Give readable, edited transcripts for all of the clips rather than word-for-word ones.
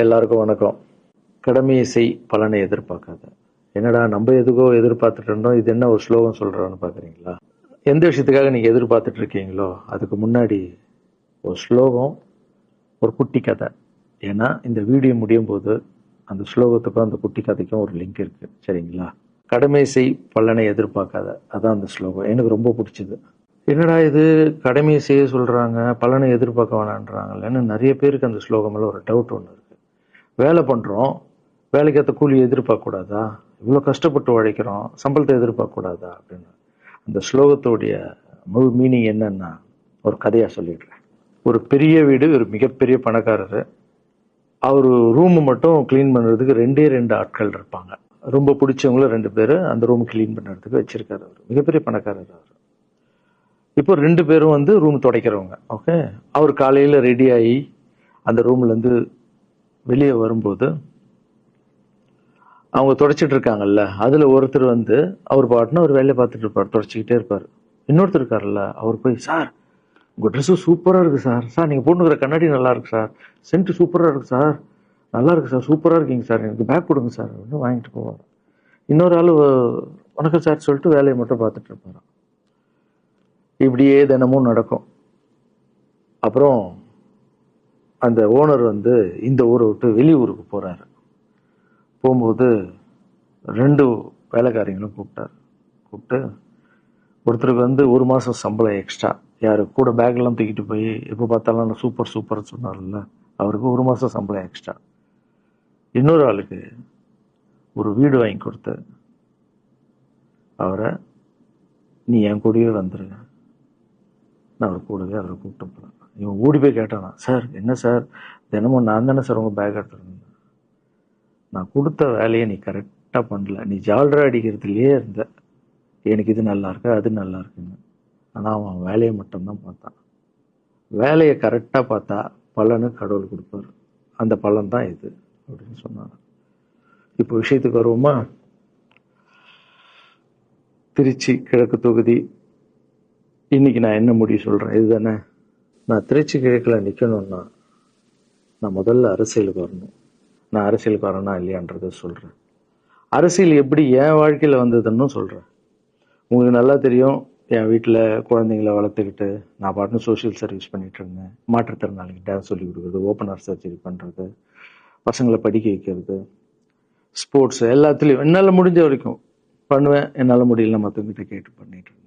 எல்லாருக்கும் வணக்கம். கடமையை செய், பலனை எதிர்பார்க்காத. என்னடா நம்ம எதுக்கோ எதிர்பார்த்துட்டு இருந்தோம், இது என்ன ஒரு ஸ்லோகம் சொல்றான்னு பாக்குறீங்களா? எந்த விஷயத்துக்காக நீங்க எதிர்பார்த்துட்டு இருக்கீங்களோ அதுக்கு முன்னாடி ஒரு ஸ்லோகம், ஒரு குட்டி கதை. ஏன்னா இந்த வீடியோ முடியும் போது அந்த ஸ்லோகத்துக்கும் அந்த குட்டி கதைக்கும் ஒரு லிங்க் இருக்கு, சரிங்களா? கடமை செய், பலனை எதிர்பார்க்காத, அதான் அந்த ஸ்லோகம். எனக்கு ரொம்ப பிடிச்சது. என்னடா இது, கடமையை செய்ய சொல்றாங்க, பலனை எதிர்பார்க்க வேணான்றாங்கன்னு நிறைய பேருக்கு அந்த ஸ்லோகம் மேல ஒரு டவுட் ஒன்று இருக்கு. வேலை பண்றோம், வேலைக்கு ஏற்ற கூலி எதிர்பார்க்க கூடாதா? இவ்வளவு கஷ்டப்பட்டு உழைக்கிறோம், சம்பளத்தை எதிர்பார்க்க கூடாதா அப்படின்னு. அந்த ஸ்லோகத்தோடைய முழு மீனிங் என்னன்னா ஒரு கதையா சொல்லிடுறேன். ஒரு பெரிய வீடு, ஒரு மிகப்பெரிய பணக்காரரு. அவரு ரூம் மட்டும் கிளீன் பண்றதுக்கு ரெண்டு ஆட்கள் இருப்பாங்க. ரொம்ப பிடிச்சவங்களும் 2 பேரு அந்த ரூம் கிளீன் பண்றதுக்கு வச்சிருக்காரு. அவர் மிகப்பெரிய பணக்காரர். அவர் இப்போ 2 பேரும் ரூம் துடைக்கிறவங்க. ஓகே, அவர் காலையில ரெடி ஆகி அந்த ரூம்ல இருந்து வெளியே வரும்போது அவங்க துடைச்சிட்டு இருக்காங்கல்ல, அதுல ஒருத்தர் அவர் பாட்டுன்னு ஒரு வேலையை பார்த்துட்டு இருப்பார், துடைச்சிக்கிட்டே இருப்பாரு. இன்னொருத்தர் இருக்காருல்ல, அவர் போய், சார் உங்க ட்ரெஸ் சூப்பரா இருக்கு சார், சார் நீங்க போட்டுக்கிற கண்ணாடி நல்லா இருக்கு சார், சென்ட் சூப்பரா இருக்கு சார், நல்லா இருக்கு சார், சூப்பரா இருக்கீங்க சார், எனக்கு பேக் கொடுங்க சார் அப்படின்னு வாங்கிட்டு போவார். இன்னொரு ஆளு வணக்கம் சார் சொல்லிட்டு வேலையை மட்டும் பார்த்துட்டு இருப்பாரு. இப்படியே தினமும் நடக்கும். அப்புறம் அந்த ஓனர் இந்த ஊரை விட்டு வெளியூருக்கு போறாரு. போகும்போது 2 வேலைக்காரங்களும் கூப்பிட்டு ஒருத்தருக்கு 1 மாசம் சம்பளம் எக்ஸ்ட்ரா, யாரு கூட பேக் எல்லாம் தூக்கிட்டு போய் எப்போ பார்த்தாலும் நான் சூப்பர் சூப்பர் சொன்னார்ல, அவருக்கு 1 மாசம் சம்பளம் எக்ஸ்ட்ரா. இன்னொரு ஆளுக்கு ஒரு வீடு வாங்கி கொடுத்து அவரை, நீ என் கூடவே வந்துருங்க, நான் அவர் கூடவே அவரை கூப்பிட்டு போறேன். இவன் ஓடி போய் கேட்டானா, சார் என்ன சார், தினமும் நான் தானே சார் உங்க பேக் எடுத்துருந்தேன், நான் கொடுத்த வேலையை நீ கரெக்டா பண்ணல, நீ ஜால்ரா அடிக்கிறதுலயே இருந்த, எனக்கு இது நல்லா இருக்கு அது நல்லா இருக்குன்னு. ஆனா அவன் வேலையை மட்டும்தான் பார்த்தான். வேலையை கரெக்டா பார்த்தா பலனு கடவுள் கொடுப்பாரு, அந்த பலன் தான் இது அப்படின்னு சொன்னாங்க. இப்போ விஷயத்துக்கு வருவோமா? திருச்சி கிழக்கு தொகுதி. இன்னைக்கு நான் என்ன முடிவு சொல்றேன் இதுதானே. நான் திருச்சி கிழக்குல நிக்கணும்னா நான் முதல்ல அரசியலுக்கு வரணும். நான் அரசியலுக்கு வரேனா இல்லையான்றத சொல்றேன். அரசியல் எப்படி என் வாழ்க்கையில வந்ததுன்னு சொல்றேன். உங்களுக்கு நல்லா தெரியும், என் வீட்டில் குழந்தைங்களை வளர்த்துக்கிட்டு நான் பாட்டுன்னு சோஷியல் சர்வீஸ் பண்ணிட்டு இருந்தேன். மாற்றுத்திறனாளிக்கு டான்ஸ் சொல்லி கொடுக்குறது, ஓப்பனர் சர்ஜரி பண்றது, பசங்களை படிக்க வைக்கிறது, ஸ்போர்ட்ஸ் எல்லாத்துலேயும் என்னால் முடிஞ்ச வரைக்கும் பண்ணுவேன். என்னால் முடியல மற்றவங்கிட்ட கேட்டு பண்ணிட்டு இருந்தேன்.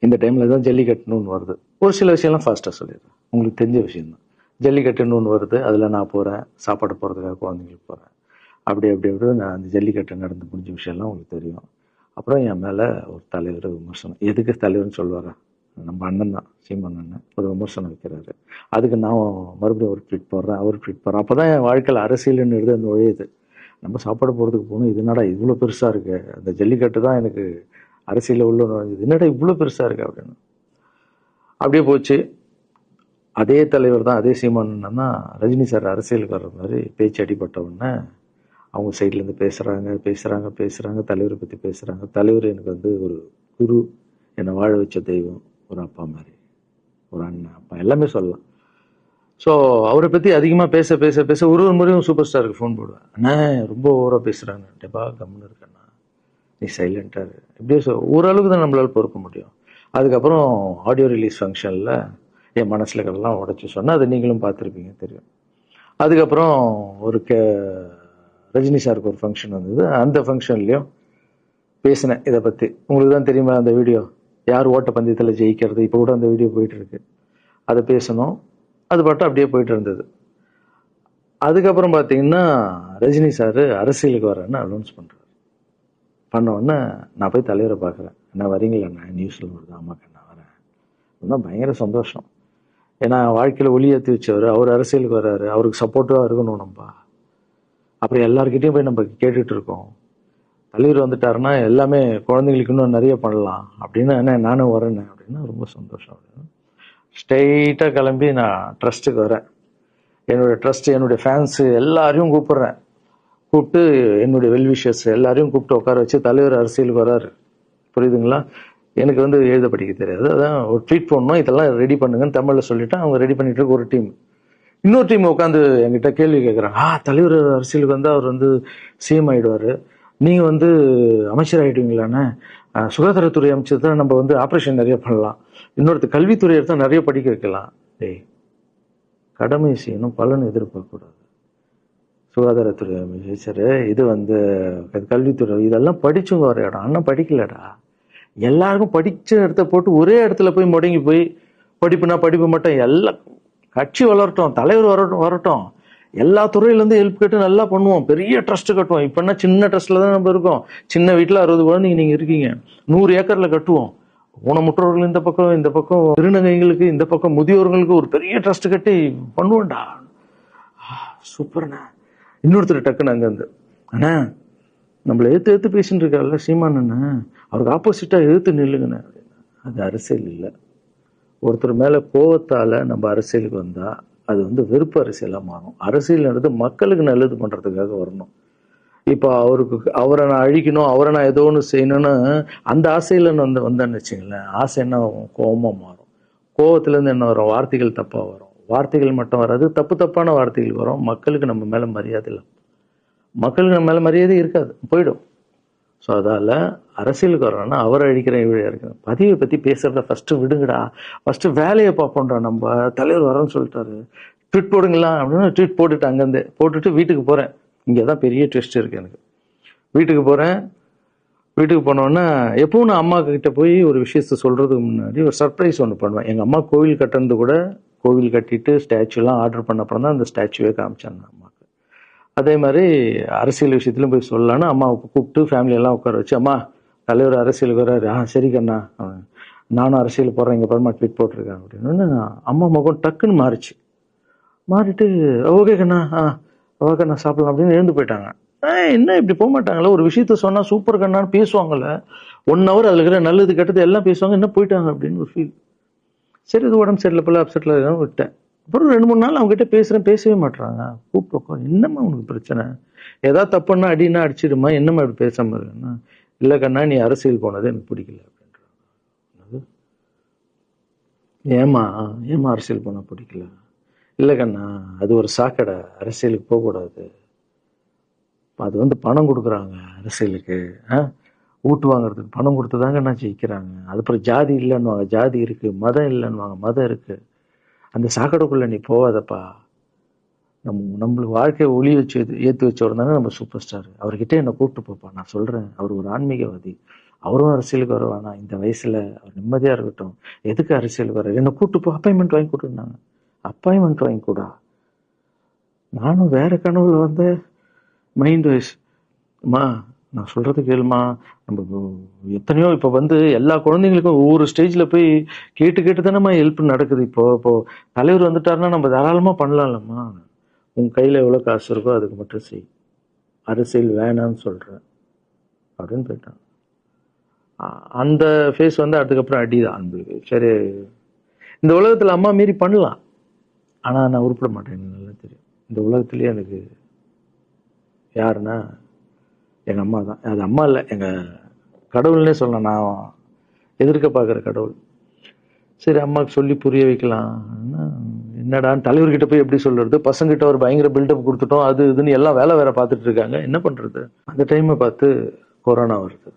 இந்த டைம்ல தான் ஜல்லிக்கட்டுன்னு வருது. ஒரு சில விஷயம்லாம் ஃபாஸ்ட்டாக சொல்லிடுறேன், உங்களுக்கு தெரிஞ்ச விஷயம் தான். ஜல்லிக்கட்டுன்னு வருது, அதில் நான் போகிறேன், சாப்பாடு போகிறதுக்காக குழந்தைங்களுக்கு போகிறேன். அப்படி நான் அந்த ஜல்லிக்கட்டு நடந்து முடிஞ்ச விஷயம்லாம் உங்களுக்கு தெரியும். அப்புறம் என் மேலே ஒரு தலைவர் விமர்சனம், எதுக்கு தலைவர்னு சொல்லுவாரா, நம்ம அண்ணன் தான், சீமான் அண்ணன் ஒரு விமர்சனம் வைக்கிறாரு. அதுக்கு நான் மறுபடியும் ஒரு ட்வீட் போடுறேன், அவர் ட்வீட் போடுறேன். அப்போ தான் என் வாழ்க்கையில் அரசியல்னு அந்த நுழையுது. நம்ம சாப்பாடு போகிறதுக்கு போகணும், இது என்னடா இவ்வளோ பெருசாக இருக்கு, அந்த ஜல்லிக்கட்டு தான் எனக்கு அரசியலில் உள்ள நுழையுது, என்னடா இவ்வளோ பெருசாக இருக்கு அப்படின்னு. அப்படியே போச்சு. அதே தலைவர் தான், அதே சீமான் அண்ணன் தான் ரஜினி சார் அரசியலுக்கு வர்ற மாதிரி பேச்சு அடிபட்ட உடனே அவங்க சைட்லேருந்து பேசுகிறாங்க, தலைவரை பற்றி பேசுகிறாங்க. தலைவர் எனக்கு ஒரு குரு, என்னை வாழ வச்ச தெய்வம், ஒரு அப்பா மாதிரி, ஒரு அண்ணன், அப்பா எல்லாமே சொல்லலாம். ஸோ அவரை பற்றி அதிகமாக பேச ஒரு முறையும் சூப்பர் ஸ்டாருக்கு ஃபோன் போடுவேன், அண்ணா ரொம்ப ஓவராக பேசுகிறாங்க, டெபா கம்முன்னு இருக்கண்ணா, நீ சைலண்டாக இப்படியே ஓரளவுக்கு தான் நம்மளால் பொறுக்க முடியும். அதுக்கப்புறம் ஆடியோ ரிலீஸ் ஃபங்க்ஷனில் என் மனசில் கல்லாம் உடச்சி சொன்னேன், அதை நீங்களும் பார்த்துருப்பீங்க, தெரியும். அதுக்கப்புறம் ஒரு ரஜினி சாருக்கு ஒரு ஃபங்க்ஷன் வந்தது, அந்த ஃபங்க்ஷன்லையும் பேசினேன் இதை பற்றி. உங்களுக்கு தான் தெரியுமா அந்த வீடியோ, யார் ஓட்ட பந்தயத்தில் ஜெயிக்கிறது, இப்போ கூட அந்த வீடியோ போயிட்டு இருக்கு. அதை பேசணும், அது பாட்டும் அப்படியே போயிட்டு இருந்தது. அதுக்கப்புறம் பார்த்தீங்கன்னா ரஜினி சார் அரசியலுக்கு வரேன்னு அனௌன்ஸ் பண்ணுறாரு. பண்ண உடனே நான் போய் தலைவரை பார்க்குறேன், என்ன வரீங்களா, நான் நியூஸில் வருது, ஆமாக்கா நான் வரேன். இன்னும் பயங்கர சந்தோஷம். ஏன்னா வாழ்க்கையில் ஒளி ஏற்றி வச்சவர், அவர் அரசியலுக்கு வர்றாரு, அவருக்கு சப்போர்ட்டிவாக இருக்கணும் நம்ம. அப்புறம் எல்லாருக்கிட்டையும் போய் நம்ம கேட்டுட்டு இருக்கோம், தலைவர் வந்துட்டாருன்னா எல்லாமே குழந்தைங்களுக்கு இன்னும் நிறைய பண்ணலாம் அப்படின்னு, என்ன நானும் வரேன்னு அப்படின்னா ரொம்ப சந்தோஷம் அப்படின்னு ஸ்ட்ரெயிட்டாக கிளம்பி நான் ட்ரஸ்ட்டுக்கு வரேன். என்னுடைய ட்ரஸ்ட், என்னுடைய ஃபேன்ஸு எல்லாரையும் கூப்பிட்டு என்னுடைய வெல்விஷர்ஸ் எல்லாரையும் கூப்பிட்டு உட்கார வச்சு தலைவர் அரசியலுக்கு வராரு. புரியுதுங்களா? எனக்கு எழுத படிக்க தெரியாது, அதான் ஒரு ட்வீட் பண்ணணும், இதெல்லாம் ரெடி பண்ணுங்கன்னு தமிழில் சொல்லிட்டு அவங்க ரெடி பண்ணிட்டு இருக்க ஒரு டீம். இன்னொரு டீம் உட்காந்து என்கிட்ட கேள்வி கேட்குறாங்க. தலைவர் அரசியலுக்கு வந்து அவர் வந்து சிஎம் ஆயிடுவாரு, நீங்க வந்து அமைச்சர் ஆயிடுவீங்களாண்ணே, சுகாதாரத்துறை அமைச்சர் தான் நம்ம வந்து ஆப்ரேஷன் நிறைய பண்ணலாம், இன்னொருத்தர் கல்வித்துறை எடுத்தா நிறைய படிக்க வைக்கலாம். டேய், கடமை செய்யணும், பலன் எதிர்பார்க்க கூடாது. சுகாதாரத்துறை அமைச்சர், இது வந்து கல்வித்துறை, இதெல்லாம் படிச்சவங்க வர இடம். அண்ணன் படிக்கலடா. எல்லாருக்கும் படிச்ச இடத்த போட்டு ஒரே இடத்துல போய் முடங்கி போய் படிப்புனா படிப்பு மட்டும், எல்லாம் கட்சி வளரட்டும், தலைவர் வரட்டும், எல்லா துறையிலேருந்து ஹெல்ப் கேட்டு நல்லா பண்ணுவோம், பெரிய ட்ரஸ்ட் கட்டுவோம். இப்போன்னா சின்ன ட்ரஸ்ட்ல தான் நம்ம இருக்கோம். சின்ன வீட்டில் 60 குழந்தைங்க நீங்க இருக்கீங்க, 100 ஏக்கர்ல கட்டுவோம். ஊனமுற்றோர்கள் இந்த பக்கம் திருநங்கைகளுக்கு, இந்த பக்கம் முதியோர்களுக்கு ஒரு பெரிய ட்ரஸ்ட் கட்டி பண்ணுவோம்டா. சூப்பர்ண்ணா. இன்னொருத்தர் டக்குன்னு அங்கேருந்து, அண்ணா நம்மளை ஏற்று பேசிட்டு இருக்காருல்ல சீமான் அண்ணா, அவருக்கு ஆப்போசிட்டா எதிர்த்து நில்லுங்கண்ணே. அது அரசியல் இல்லை. ஒருத்தர் மேல கோவத்தால நம்ம அரசியலுக்கு வந்தா அது வந்து வெறுப்பு அரசியலா மாறும். அரசியல்ன்றது மக்களுக்கு நல்லது பண்றதுக்காக வரணும். இப்போ அவரை நான் அழிக்கணும், அவரை நான் ஏதோ ஒன்று செய்யணும்னு அந்த ஆசையில வந்தேன்னு வச்சுங்களேன், ஆசை என்ன ஆகும்? கோபமா மாறும். கோபத்துல இருந்து என்ன வரும்? வார்த்தைகள் தப்பா வரும். வார்த்தைகள் மட்டும் வராது, தப்பான வார்த்தைகள் வரும். மக்களுக்கு நம்ம மேல மரியாதை இல்லை, மக்களுக்கு நம்ம மேல மரியாதை இருக்காது, போயிடும். ஸோ அதால அரசியலுக்கு வரோம்னா அவரை அழிக்கிறேன் இவழ இருக்கிறேன், பதிவை பத்தி பேசுறத ஃபர்ஸ்ட் விடுங்கடா, ஃபர்ஸ்ட் வேலையை பார்ப்போம்டா. நம்ம தலைவர் வரோன்னு சொல்லிட்டாரு, ட்வீட் போடுங்களா அப்படின்னு ட்வீட் போட்டுட்டு அங்கேருந்து போட்டுட்டு வீட்டுக்கு போறேன். இங்கதான் பெரிய ட்விஸ்ட் இருக்கு எனக்கு. வீட்டுக்கு போறேன். வீட்டுக்கு போனோன்னா எப்பவும் நான் அம்மா கிட்ட போய் ஒரு விஷயத்த சொல்றதுக்கு முன்னாடி ஒரு சர்ப்ரைஸ் ஒன்று பண்ணுவேன். எங்க அம்மா கோவில் கட்டுறது கூட, கோவில் கட்டிட்டு ஸ்டாச்சுலாம் ஆர்டர் பண்ண அப்புறம் தான் அந்த ஸ்டாச்சுவே காமிச்சாங்க அம்மாவுக்கு. அதே மாதிரி அரசியல் விஷயத்துலையும் போய் சொல்லலான்னு அம்மாவை கூப்பிட்டு ஃபேமிலியெல்லாம் உட்கார வச்சு, அம்மா தலைவர் அரசியலுக்கு வர்றாரு, சரி கண்ணா, நானும் அரசியல் போடுறேன், இங்கே பரமா ட்வீட் போட்டிருக்கேன் அப்படின்னு அம்மா முகம் டக்குன்னு மாறிச்சு. மாறிட்டு ஓகே கண்ணா, ஓகே கண்ணா சாப்பிடலாம் அப்படின்னு எழுந்து போயிட்டாங்க. என்ன இப்படி போக மாட்டாங்களே, ஒரு விஷயத்த சொன்னா சூப்பர் கண்ணான்னு பேசுவாங்கல்ல, 1 hour அதுல இருக்கிற நல்லது கெட்டது எல்லாம் பேசுவாங்க, என்ன போயிட்டாங்க அப்படின்னு ஒரு ஃபீல். சரி, இது உடம்பு சரியில்லை போல, அப்செட்ல இருக்கான்னு விட்டேன். அப்புறம் 2-3 நாள் அவங்க கிட்ட பேசவே மாட்டாங்க. கூப்பிட்டு, என்னம்மா உனக்கு பிரச்சனை, ஏதாவது தப்புன்னா அடினா அடிச்சிடுமா, என்னம்மா இப்படி பேசாம இருக்குன்னா, இல்லை கண்ணா நீ அரசியல் போனது எனக்கு பிடிக்கல அப்படின்றாங்க. ஏமா அரசியல் போன பிடிக்கல? இல்லை கண்ணா, அது ஒரு சாக்கடை, அரசியலுக்கு போகக்கூடாது, அது வந்து பணம் கொடுக்குறாங்க அரசியலுக்கு, ஊட்டு வாங்குறதுக்கு பணம் கொடுத்துதாங்க நான் ஜெயிக்கிறாங்க. அதுக்கப்புறம் ஜாதி இல்லைன்னுவாங்க, ஜாதி இருக்கு, மதம் இல்லைன்னுவாங்க, மதம் இருக்கு, அந்த சாக்கடைக்குள்ள நீ போவாதப்பா. நம்மளுக்கு வாழ்க்கையை ஒளி வச்சு ஏற்றி வச்சவர் தாங்க நம்ம சூப்பர் ஸ்டார், அவர்கிட்ட என்னை கூப்பிட்டு போப்பா, நான் சொல்றேன், அவர் ஒரு ஆன்மீகவாதி, அவரும் அரசியலுக்கு வருவானா, இந்த வயசுல அவர் நிம்மதியா இருக்கட்டும், எதுக்கு அரசியலுக்கு வர, என்னை கூப்பிட்டு போ, அப்பாயின்மெண்ட் வாங்கி கொடுத்துருந்தாங்க. அப்பாயின்மெண்ட் வாங்கி கூடா? நானும் வேற கனவுல வந்து மைண்ட் வைஸ், அம்மா நான் சொல்றது கேளுமா, நம்ம எத்தனையோ இப்போ வந்து எல்லா குழந்தைங்களுக்கும் ஒவ்வொரு ஸ்டேஜ்ல போய் கேட்டு தானேம்மா ஹெல்ப் நடக்குது. இப்போ தலைவர் வந்துட்டாருன்னா நம்ம தாராளமா பண்ணலாம்லம்மா, உன் கையில எவ்வளவு காசு இருக்கோ அதுக்கு மட்டும் செய், அரசியல் வேணான்னு சொல்றேன் அப்படின்னு போயிட்டான். அந்த ஃபேஸ் வந்து அதுக்கப்புறம் அடிதான் அன்புக்கு. சரி, இந்த உலகத்துல அம்மா மீறி பண்ணலாம், ஆனா நான் உருப்பிட மாட்டேன், எனக்கு நல்லா தெரியும். இந்த உலகத்திலேயே எனக்கு யாருன்னா எங்க அம்மா தான். அது அம்மா இல்லை, எங்க கடவுள்னே சொல்லலாம், நான் எதிர்க்க பார்க்குற கடவுள். சரி, அம்மாவுக்கு சொல்லி புரிய வைக்கலாம், என்னடான்னு தலைவர்கிட்ட போய் எப்படி சொல்றது, பசங்கிட்ட ஒரு பயங்கர பில்டப் கொடுத்துட்டோம், அது இதுன்னு எல்லாம் வேற பார்த்துட்டு இருக்காங்க, என்ன பண்றது. அந்த டைமை பார்த்து கொரோனா வருது.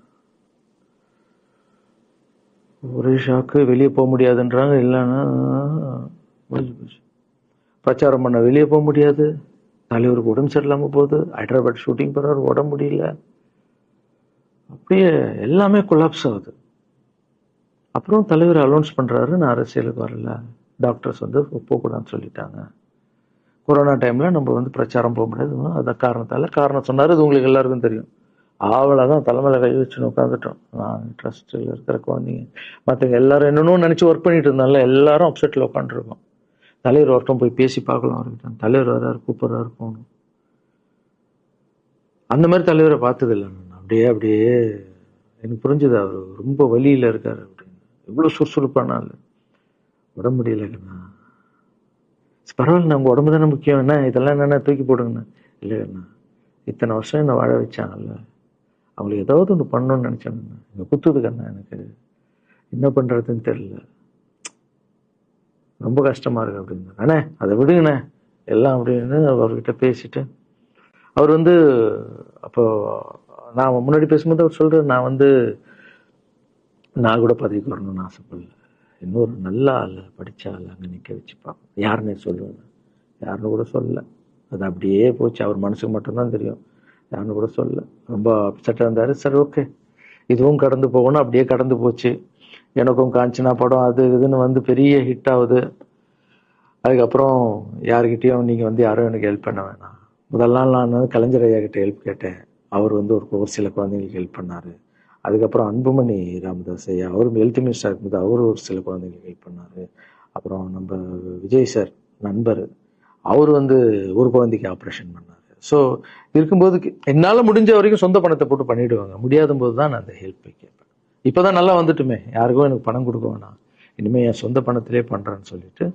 ஒரே ஷாக்கு, வெளியே போக முடியாதுன்றாங்க, இல்லைன்னா பிரச்சாரம் பண்ண வெளியே போக முடியாது, தலைவருக்கு உடம்பு சரியில்லாம போகுது, ஹைதராபாத் ஷூட்டிங் போறாரு, உடம்பு முடியல, அப்படியே எல்லாமே கொலாப்ஸ் ஆகுது. அப்புறம் தலைவர் அலௌன்ஸ் பண்றாரு, நான் அரசியலுக்கு வரல, டாக்டர்ஸ் வந்து போகக்கூடாதுன்னு சொல்லிட்டாங்க, கொரோனா டைம்ல நம்ம வந்து பிரச்சாரம் போக முடியாது, அந்த காரணம் சொன்னாரு, அது உங்களுக்கு எல்லாருக்கும் தெரியும். அவ்வளவுதான், தலைமையில கை வச்சுன்னு உட்காந்துட்டோம். நான் ட்ரஸ்ட்ல இருக்கிற குழந்தைங்க மற்றவங்க எல்லாரும் என்னன்னு நினைச்சு ஒர்க் பண்ணிட்டு இருந்தால, எல்லாரும் அப்செட்ல உட்காந்துருக்கோம். தலைவர் ஒருத்தம் போய் பேசி பார்க்கலாம் அவர்கிட்ட, தலைவர் வர்றாரு, கூப்பிடுறாரு, போகணும். அந்த மாதிரி தலைவரை பார்த்தது இல்லை நான். அப்படியே எனக்கு புரிஞ்சது, அவர் ரொம்ப வலியில இருக்காரு அப்படின்னு. எவ்வளவு சுறுசுறுப்பானால உடம்பு முடியலங்கண்ணா, பரவாயில்ல, உங்க உடம்பு தானே முக்கியம், என்ன இதெல்லாம் என்னென்ன தூக்கி போடுங்கண்ணா. இல்லைண்ணா, இத்தனை வருஷம் என்ன வாழ வச்சாங்கல்ல, அவங்களுக்கு ஏதாவது ஒன்று பண்ணணும்னு நினைச்சாங்கண்ணா, இங்க குத்துதுக்கண்ணா, எனக்கு என்ன பண்றதுன்னு தெரியல, ரொம்ப கஷ்டமா இருக்கு அப்படின்னு. அண்ணே அதை விடுங்கண்ணே, எல்லாம் அப்படின்னு அவர்கிட்ட பேசிட்டு அவர் வந்து அப்போ நான் முன்னாடி பேசும்போது அவர் சொல்றாரு, நான் கூட பதவிக்கு வரணும்னு ஆசைப்படல, இன்னொரு நல்ல ஆள் படிச்ச ஆள் அங்கே நிற்க வச்சுப்பாங்க. யாருன்னே சொல்லுவேன், யாருன்னு கூட சொல்லல. அது அப்படியே போச்சு. அவர் மனசுக்கு மட்டும்தான் தெரியும், யாருன்னு கூட சொல்லல. ரொம்ப அப்செட்டாக இருந்தார். சரி ஓகே, இதுவும் கடந்து போகணும். அப்படியே கடந்து போச்சு. எனக்கும் காஞ்சனா படம் அது இதுன்னு பெரிய ஹிட் ஆகுது. அதுக்கப்புறம் யாருக்கிட்டையும் நீங்கள் யாரும் எனக்கு ஹெல்ப் பண்ண வேணாம். முதல் நாள் நான் கலைஞர் ஐயா கிட்ட ஹெல்ப் கேட்டேன். அவர் ஒரு சில குழந்தைங்களுக்கு ஹெல்ப் பண்ணார். அதுக்கப்புறம் அன்புமணி ராமதாஸ் ஐயா, அவரும் ஹெல்த் மினிஸ்டர் இருக்கும்போது அவர் ஒரு சில குழந்தைங்களுக்கு ஹெல்ப் பண்ணார். அப்புறம் நம்ம விஜய் சார் நண்பர், அவர் ஒரு குழந்தைக்கு ஆப்ரேஷன் பண்ணார். ஸோ இருக்கும்போது என்னால் முடிஞ்ச வரைக்கும் சொந்த பணத்தை போட்டு பண்ணிவிடுவாங்க. முடியாத போது தான் நான் அந்த ஹெல்ப்பை கேட்பேன். இப்போ தான் நல்லா வந்துட்டுமே, யாருக்கும் எனக்கு பணம் கொடுக்க வேணாம், இனிமேல் என் சொந்த பணத்திலே பண்ணுறேன்னு சொல்லிட்டு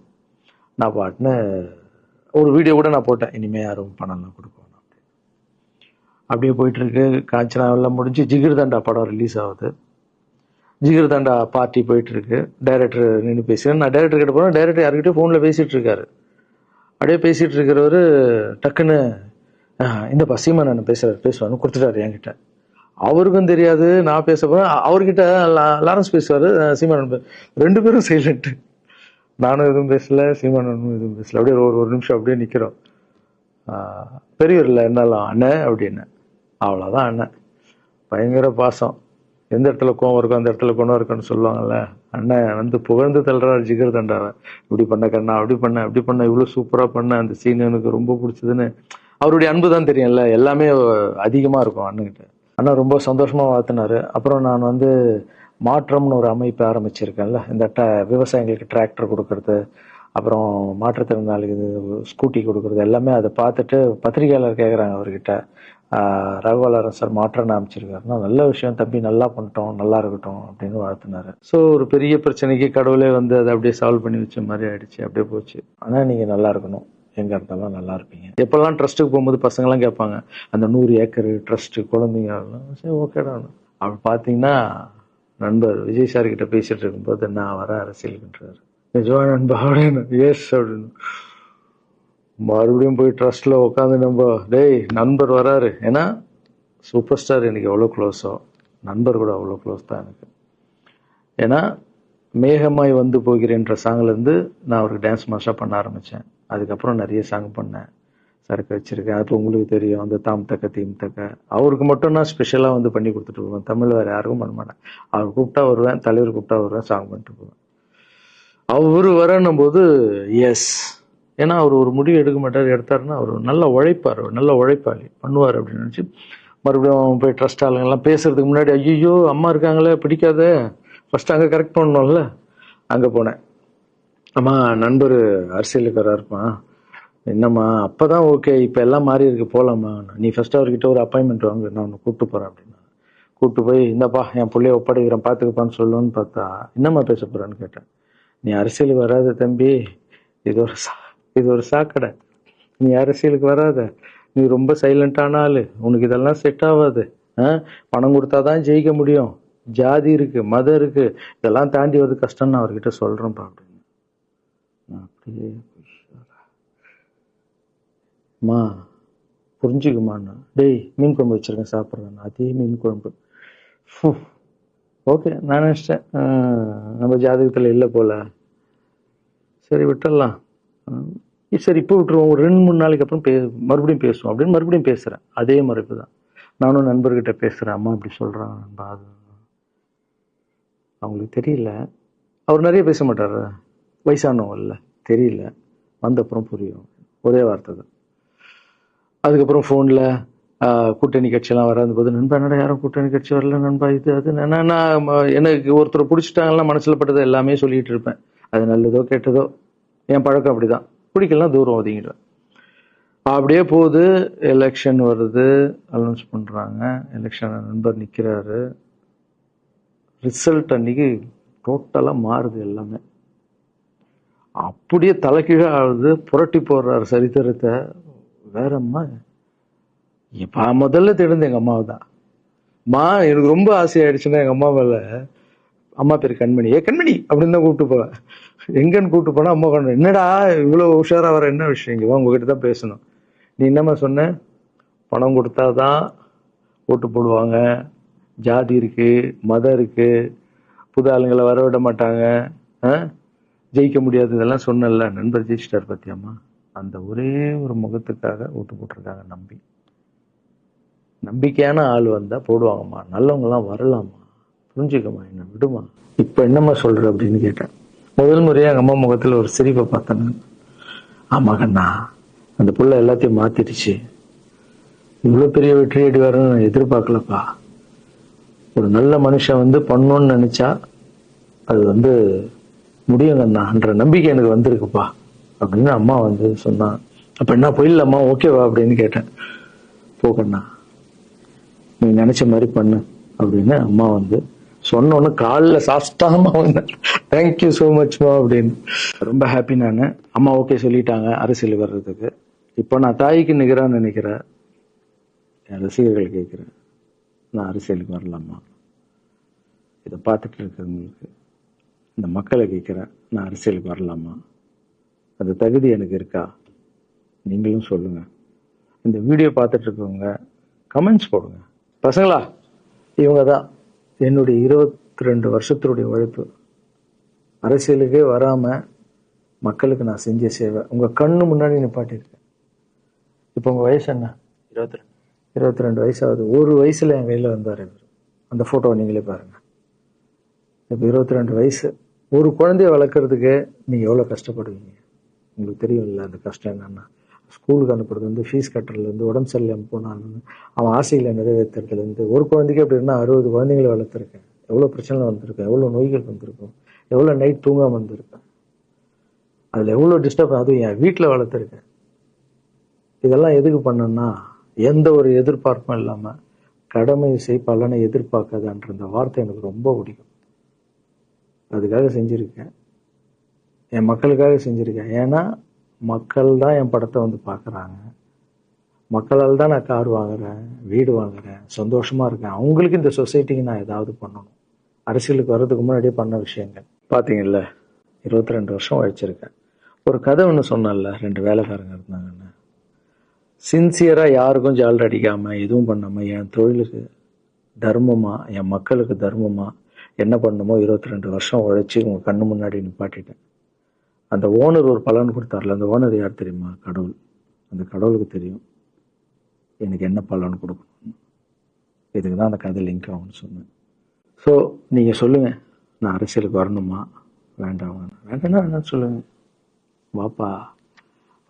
நான் பாட்டுன்னு ஒரு வீடியோ கூட நான் போட்டேன், இனிமேல் யாரும் பணம்லாம் கொடுக்க வேணாம். அப்படியே போயிட்டுருக்கு. காஞ்சனா எல்லாம் முடிஞ்சு ஜிகிர் தண்டா படம் ரிலீஸ் ஆகுது. ஜிகிர் தண்டா பார்ட்டி போயிட்டுருக்கு. டைரக்டர் நின்று பேசுகிறேன். நான் டைரக்டர் கிட்ட போகிறேன். டைரக்டர் யார்கிட்டயோ ஃபோனில் பேசிகிட்டு இருக்காரு. அப்படியே பேசிகிட்டு இருக்கிறவர் டக்குன்னு இந்த சீமானன் பேசுவார்னு கொடுத்துட்டாரு என்கிட்ட. அவருக்கும் தெரியாது நான் பேச போகிறேன். அவர்கிட்ட லாரன்ஸ் பேசுவார், சீமானன் ரெண்டு பேரும் சைலண்ட்டு. நானும் எதுவும் பேசல, சீமானனும் எதுவும் பேசல. அப்படியே ஒரு நிமிஷம் அப்படியே நிற்கிறோம். பெரியவர் இல்லை என்னாலும் அண்ணன் அப்படின்னு, அவ்வளோதான் அண்ணன். பயங்கர பாசம். எந்த இடத்துல கோவம் இருக்கும் அந்த இடத்துல குணம் இருக்குன்னு சொல்லுவாங்கல்ல. அண்ணன் புகழ்ந்து தள்ளுறாரு ஜிகர் தண்டாவை. இப்படி பண்ண கண்ணா, அப்படி பண்ண இவ்வளோ சூப்பராக பண்ண, அந்த சீன் எனக்கு ரொம்ப பிடிச்சதுன்னு. அவருடைய அன்பு தான் தெரியும்ல, எல்லாமே அதிகமாக இருக்கும் அண்ணன்கிட்ட. அண்ணா ரொம்ப சந்தோஷமாக வாழ்த்தினாரு. அப்புறம் நான் மாற்றம்னு ஒரு அமைப்பு ஆரம்பிச்சிருக்கேன்ல, இந்த விவசாயிகளுக்கு டிராக்டர் கொடுக்கறது, அப்புறம் மாற்றுத்திறனாளிக்கு ஸ்கூட்டி கொடுக்கறது, எல்லாமே அதை பார்த்துட்டு பத்திரிகையாளர் கேட்குறாங்க அவர்கிட்ட, ரகுவலரன் சார் மாற்றம்னு அமைச்சிருக்காருன்னா, நல்ல விஷயம் தம்பி, நல்லா பண்ணிட்டோம், நல்லா இருக்கட்டும் அப்படின்னு வாழ்த்தினாரு. ஸோ ஒரு பெரிய பிரச்சனைக்கு கடவுளே அதை அப்படியே சால்வ் பண்ணி வச்ச மாதிரி ஆயிடுச்சு. அப்படியே போச்சு. ஆனால் நீங்கள் நல்லா இருக்கணும், எங்கே இருந்தாலும் நல்லா இருப்பீங்க. எப்பெல்லாம் ட்ரஸ்ட்டுக்கு போகும்போது பசங்களாம் கேட்பாங்க, அந்த 100 ஏக்கர் ட்ரஸ்ட்டு குழந்தைங்க, சரி ஓகேடா. அப்படி பார்த்தீங்கன்னா நண்பர் விஜய் சார் கிட்ட பேசிட்டு இருக்கும்போது, நான் வர அரசியலுக்குன்றாரு. நிஜமா நண்பா அப்படின்னு, எஸ் அப்படின்னு. மறுபடியும் போய் ட்ரஸ்ட்ல உட்காந்து டேய் நண்பர் வராரு. ஏன்னா சூப்பர் ஸ்டார் எனக்கு எவ்வளோ க்ளோஸோ, நண்பர் கூட அவ்வளோ க்ளோஸ் தான் எனக்கு. ஏன்னா மேகமாய் போகிறேன்ற சாங்லேருந்து நான் அவருக்கு டான்ஸ் மாஸ்டராக பண்ண ஆரம்பித்தேன். அதுக்கப்புறம் நிறைய சாங் பண்ணேன், சரக்கு வச்சிருக்கேன். அது உங்களுக்கு தெரியும், அந்த தாம் தக்க தீம் தக்க. அவருக்கு மட்டும் நான் ஸ்பெஷலாக பண்ணி கொடுத்துட்டு போவேன். தமிழ் வேறு யாருக்கும் பண்ண மாட்டேன். அவர் கூப்பிட்டா வருவேன், தலைவர் கூப்பிட்டா வருவேன், சாங் பண்ணிட்டு போவேன். அவர் வரணும் போது எஸ், ஏன்னா அவர் ஒரு முடிவு எடுக்க மாட்டார், எடுத்தாருன்னா அவர் நல்ல உழைப்பார், நல்ல உழைப்பாளி, பண்ணுவார் அப்படின்னு நினச்சி மறுபடியும் போய் ட்ரஸ்ட் ஆளுங்கெல்லாம் பேசுறதுக்கு முன்னாடி, ஐயோ அம்மா இருக்காங்களே பிடிக்காத, ஃபர்ஸ்ட் அங்கே கரெக்ட் பண்ணணும்ல. அங்கே போனேன். அம்மா நண்பர் அரசியலுக்கு வராருப்பான், என்னம்மா அப்பதான் ஓகே, இப்போ எல்லாம் மாறி இருக்கு, போகலாமா, நீ ஃபர்ஸ்ட் அவர்கிட்ட ஒரு அப்பாயின்மெண்ட் வாங்க, நான் உன்னை கூப்பிட்டு போறேன் அப்படின்னா. கூப்பிட்டு போய் இந்தப்பா என் பிள்ளைய ஒப்படைக்கிறேன் பார்த்துக்கப்பான்னு சொல்லுன்னு பார்த்தா, என்னம்மா பேச போறான்னு கேட்டேன். நீ அரசியலுக்கு வராத தம்பி, இது ஒரு சாக்கடை, நீ அரசியலுக்கு வராத, நீ ரொம்ப சைலண்டான ஆளு, உனக்கு இதெல்லாம் செட் ஆகாது, பணம் கொடுத்தாதான் ஜெயிக்க முடியும், ஜாதி இருக்கு, மதம் இருக்கு, இதெல்லாம் தாண்டி வருது கஷ்டம், நான் அவர்கிட்ட சொல்றேன்ப்பா அப்படின்னு. அப்படியே மா புரிஞ்சுக்குமாண்ணா, டேய் மீன் குழம்பு வச்சிருக்கேன் சாப்பிட்றேன், அதே மீன் குழம்பு. ஓகே, நான் நினச்சிட்டேன் நம்ம ஜாதகத்தில் இல்லை போல, சரி விட்டுடலாம், சரி இப்போ விட்டுருவோம், ஒரு 2-3 நாளைக்கு அப்புறம் மறுபடியும் பேசுவோம் அப்படின்னு மறுபடியும் பேசுகிறேன். அதே மறுப்பு தான். நானும் நண்பர்கிட்ட பேசுகிறேன், அம்மா இப்படி சொல்கிறாங்க நண்பா, அது அவங்களுக்கு தெரியல, அவர் நிறைய பேச மாட்டார், வயசானவங்க இல்லை, தெரியல, வந்தப்புறம் புரியும், ஒரே வார்த்தை தான். அதுக்கப்புறம் ஃபோனில் கூட்டணி கட்சியெல்லாம் வராது போது, நண்பா என்னடா யாரும் கூட்டணி கட்சி வரல நண்பா, இது அது, நான் எனக்கு ஒருத்தரை பிடிச்சிட்டாங்கன்னா மனசில் பட்டதை எல்லாமே சொல்லிட்டு இருப்பேன். அது நல்லதோ கெட்டதோ, என் பழக்கம் அப்படிதான், பிடிக்கலாம் தூரம் ஒதுங்கிடுவேன். அப்படியே போகுது. எலெக்ஷன் வருது, அனௌன்ஸ் பண்ணுறாங்க, எலெக்ஷன் நண்பர் நிற்கிறாரு. ரிசல்ட் அன்னைக்கு டோட்டலாக மாறுது எல்லாமே, அப்படியே தலைகீழாக ஆகுது, புரட்டி போடுறாரு சரித்திரத்தை. வேறம்மா முதல்ல தெரிந்து எங்கள் அம்மாவை தான். எனக்கு ரொம்ப ஆசையாயிடுச்சுன்னா எங்கள் அம்மா மேலே அம்மா பேரு கண்மணி. கண்மணி அப்படின்னு தான் கூப்பிட்டு போவேன். எங்கன்னு கூப்பிட்டு போனா அம்மா கொண்டு என்னடா இவ்வளவு உஷாரா வர, என்ன விஷயம், இங்க வா உங்ககிட்ட தான் பேசணும். நீ என்னம்மா சொன்ன, பணம் கொடுத்தாதான் ஓட்டு போடுவாங்க, ஜாதி இருக்கு, மதம் இருக்கு, புது ஆளுங்களை வர விட மாட்டாங்க, ஜெயிக்க முடியாது, இதெல்லாம் சொன்னல. நண்பர் ஜெயிச்சிட்டார் பத்தியாமா. அந்த ஒரே ஒரு முகத்துக்காக ஓட்டு போட்டிருக்காங்க. நம்பிக்கையான ஆள் வந்தா போடுவாங்கம்மா, நல்லவங்க எல்லாம் வரலாமா, புரிஞ்சுக்கமா, என்ன விடுமா. இப்ப என்னம்மா சொல்ற அப்படின்னு கேட்டேன். முதல் முறையா எங்க அம்மா முகத்துல ஒரு சிரிப்பை பார்த்தேன். ஆமா கண்ணா, அந்த புள்ள எல்லாத்தையும் மாத்திடுச்சு, இவ்வளவு பெரிய வெற்றி அடி வரணும்னு எதிர்பார்க்கலப்பா. ஒரு நல்ல மனுஷன் பண்ணணும்னு நினைச்சா அது முடியுங்கண்ணான்ற நம்பிக்கை எனக்கு வந்திருக்குப்பா அப்படின்னு அம்மா சொன்னா. அப்ப என்ன போயிடலாமா, ஓகேவா அப்படின்னு கேட்டேன். போகண்ணா, நீ நினைச்ச மாதிரி பண்ணு அப்படின்னு அம்மா சொன்னோன்னு காலில் சாஸ்தாமா வந்தேன். தேங்க்யூ ஸோ மச்மா அப்படின்னு. ரொம்ப ஹாப்பி நான். அம்மா ஓகே சொல்லிட்டாங்க அரசியல் வர்றதுக்கு. இப்போ நான் தாய்க்கு நிகரான்னு நினைக்கிறேன். என் ரசிகர்கள் கேட்குறேன், நான் அரசியலுக்கு வரலாமா? இதை பார்த்துட்டு இருக்கிறவங்களுக்கு, இந்த மக்களை கேட்குறேன், நான் அரசியலுக்கு வரலாமா? அந்த தகுதி எனக்கு இருக்கா? நீங்களும் சொல்லுங்க. இந்த வீடியோ பார்த்துட்டு இருக்கவங்க கமெண்ட்ஸ் போடுங்க. பசங்களா, இவங்க தான் என்னுடைய 22 வருஷத்தினுடைய உழைப்பு. அரசியலுக்கே வராம மக்களுக்கு நான் செஞ்ச சேவை உங்க கண்ணு முன்னாடி நிப்பாட்டிருக்கேன். இப்போ உங்க வயசு என்ன? 22 வயசாகுது. ஒரு வயசுல என் கையில வந்தார் இவர். அந்த போட்டோவை நீங்களே பாருங்க. இப்போ 22 வயசு. ஒரு குழந்தைய வளர்க்கறதுக்கு நீங்க எவ்வளவு கஷ்டப்படுவீங்க உங்களுக்கு தெரியும்ல. அந்த கஷ்டம் என்னன்னா, ஸ்கூலுக்கு அனுப்புறது ஃபீஸ் கட்டுறதுலேருந்து, உடம்பு சரியில்லாமல் போனாலும் அவன் ஆசைகளை நிறைவேற்றுறதுலேருந்து, ஒரு குழந்தைக்கு அப்படின்னா 60 குழந்தைங்களை வளர்த்துருக்கேன். எவ்வளோ பிரச்சனை வந்திருக்கேன், எவ்வளோ நோய்கள் வந்திருக்கும், எவ்வளோ நைட் தூங்காமல் வந்திருக்கேன், அதில் எவ்வளோ டிஸ்டர்ப், அதுவும் என் வீட்டில் வளர்த்துருக்கேன். இதெல்லாம் எதுக்கு பண்ணேன்னா, எந்த ஒரு எதிர்பார்ப்பும் இல்லாமல் கடமை செய் பலனை எதிர்பார்க்காதான்ற அந்த வார்த்தை எனக்கு ரொம்ப பிடிக்கும். அதுக்காக செஞ்சுருக்கேன், என் மக்களுக்காக செஞ்சுருக்கேன். ஏன்னா மக்கள் தான் என் படத்தை பார்க்குறாங்க. மக்களால் தான் நான் கார் வாங்குறேன், வீடு வாங்குறேன், சந்தோஷமா இருக்கேன். அவங்களுக்கு இந்த சொசைட்டிக்கு நான் ஏதாவது பண்ணணும். அரசியலுக்கு வர்றதுக்கு முன்னாடியே பண்ண விஷயங்கள் பார்த்தீங்கல்ல. 22 வருஷம் உழைச்சிருக்கேன். ஒரு கதை ஒன்று சொன்னேன்ல, 2 வேலைக்காரங்க இருந்தாங்கன்னு. சின்சியராக யாருக்கும் ஜாலர் அடிக்காம எதுவும் பண்ணாம என் தொழிலுக்கு தர்மமா, என் மக்களுக்கு தர்மமா என்ன பண்ணணுமோ 22 வருஷம் உழைச்சி உங்க கண்ணு முன்னாடி நிப்பாட்டிட்டேன். அந்த ஓனர் ஒரு பலன் கொடுத்தார்ல, அந்த ஓனர் யார் தெரியுமா? கடவுள். அந்த கடவுளுக்கு தெரியும் எனக்கு என்ன பலன் கொடுக்கணும். இதுக்கு தான் அந்த கதை லிங்க் ஆகும்னு சொன்னேன். ஸோ நீங்கள் சொல்லுங்கள், நான் அரசியலுக்கு வரணுமா வேண்டாம்? வேண்டாம்னா வேணாம் சொல்லுங்கள். வாப்பா,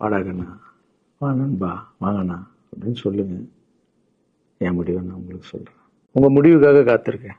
வாடாகண்ணா, வா நண்பா, வாங்கண்ணா அப்படின்னு சொல்லுங்கள். என் முடிவை நான் உங்களுக்கு சொல்கிறேன். உங்கள் முடிவுக்காக காத்திருக்கேன்.